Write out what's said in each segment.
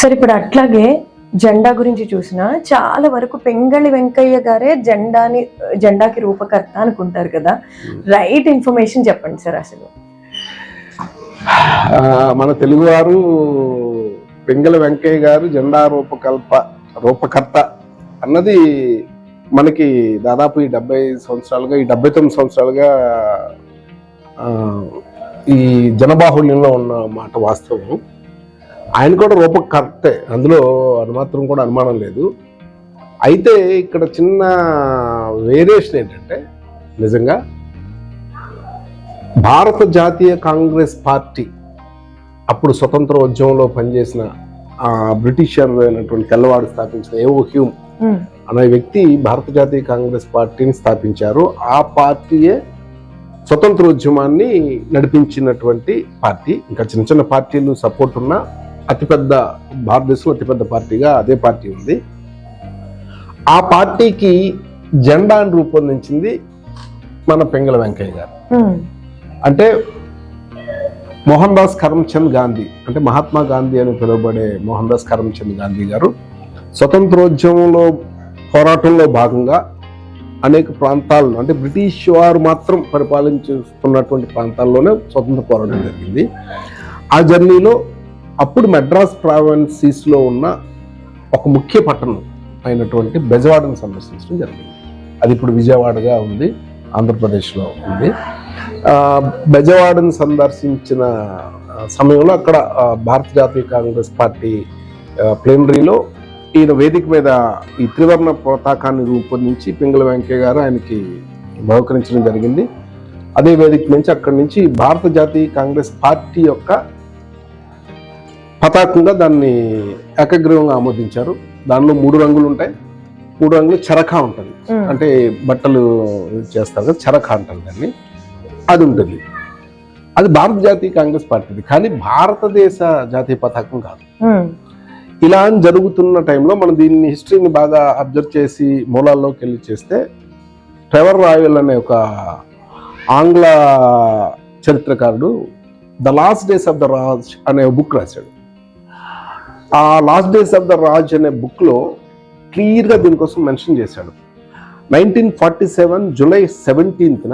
సరే, ఇప్పుడు అట్లాగే జెండా గురించి చూసినా చాలా వరకు పెంగళి వెంకయ్య గారే జెండాకి రూపకర్త అనుకుంటారు కదా. రైట్ ఇన్ఫర్మేషన్ చెప్పండి సార్. అసలు మన తెలుగువారు పెంగళి వెంకయ్య గారు జెండా రూపకర్త అన్నది మనకి దాదాపు ఈ 79 సంవత్సరాలుగా ఈ జనబాహుళ్యంలో ఉన్న మాట వాస్తవం. ఆయన కూడా రూపకర్తే, అందులో మాత్రం కూడా అనుమానం లేదు. అయితే ఇక్కడ చిన్న వేరియేషన్ ఏంటంటే, నిజంగా భారత జాతీయ కాంగ్రెస్ పార్టీ అప్పుడు స్వతంత్ర ఉద్యమంలో పనిచేసిన బ్రిటిషర్ అయినటువంటి తెల్లవాడు స్థాపించిన ఏవో హ్యూమ్ అనే వ్యక్తి భారత జాతీయ కాంగ్రెస్ పార్టీని స్థాపించారు. ఆ పార్టీయే స్వతంత్ర ఉద్యమాన్ని నడిపించినటువంటి పార్టీ. ఇంకా చిన్న చిన్న పార్టీలు సపోర్ట్ ఉన్న భారతదేశంలో అతిపెద్ద పార్టీగా అదే పార్టీ ఉంది. ఆ పార్టీకి జెండాను రూపొందించింది మన పెంగళి వెంకయ్య గారు. అంటే మోహన్ దాస్ కరమ్చంద్ గాంధీ, అంటే మహాత్మా గాంధీ అని పిలువబడే మోహన్ దాస్ కరమ్చంద్ గాంధీ గారు స్వతంత్రోద్యమంలో పోరాటంలో భాగంగా అనేక ప్రాంతాలను, అంటే బ్రిటిష్ వారు మాత్రం పరిపాలించుతున్నటువంటి ప్రాంతాల్లోనే స్వతంత్ర పోరాటం జరిగింది. ఆ జర్నీలో అప్పుడు మెడ్రాస్ ప్రావిన్సీస్లో ఉన్న ఒక ముఖ్య పట్టణం అయినటువంటి బెజవాడను సందర్శించడం జరిగింది. అది ఇప్పుడు విజయవాడగా ఉంది, ఆంధ్రప్రదేశ్లో ఉంది. బెజవాడను సందర్శించిన సమయంలో అక్కడ భారత జాతీయ కాంగ్రెస్ పార్టీ ప్లేనరీలో ఈయన వేదిక మీద ఈ త్రివర్ణ పతాకాన్ని రూపొందించి పెంగళి వెంకయ్య గారు ఆయనకి బహుకరించడం జరిగింది. అదే వేదిక నుంచి అక్కడి నుంచి భారత జాతీయ కాంగ్రెస్ పార్టీ యొక్క పతాకంగా దాన్ని ఏకగ్రీవంగా ఆమోదించారు. దానిలో 3 రంగులు ఉంటాయి. 3 రంగులు చరఖా ఉంటుంది, అంటే బట్టలు చేస్తారు కదా, చరఖా అంటారు దాన్ని. అది ఉంటుంది. అది భారత జాతీయ కాంగ్రెస్ పార్టీది, కానీ భారతదేశ జాతీయ పతాకం కాదు. ఇలా జరుగుతున్న టైంలో మనం దీన్ని హిస్టరీని బాగా అబ్జర్వ్ చేసి మూలాల్లోకి వెళ్ళి చేస్తే, ట్రెవర్ రాయల్ అనే ఒక ఆంగ్ల చరిత్రకారుడు the last days of the Raj అనే బుక్ రాశాడు. ఆ last days of the Raj అనే బుక్లో క్లియర్గా దీనికోసం మెన్షన్ చేశాడు. 1947 జూలై 17న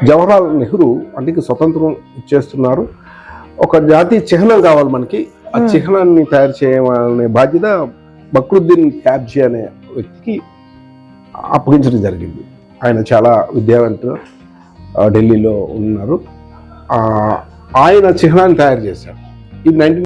జవహర్లాల్ నెహ్రూ అంటే స్వతంత్రం ఇచ్చేస్తున్నారు, ఒక జాతీయ చిహ్నం కావాలి మనకి, ఆ చిహ్నాన్ని తయారు చేయమనే బాధ్యత బక్రుద్దీన్ క్యాబ్జీ అనే వ్యక్తికి అప్పగించడం జరిగింది. ఆయన చాలా విద్యావంతులు, ఢిల్లీలో ఉన్నారు. ఆయన చిహ్నాన్ని తయారు చేశారు. ఇది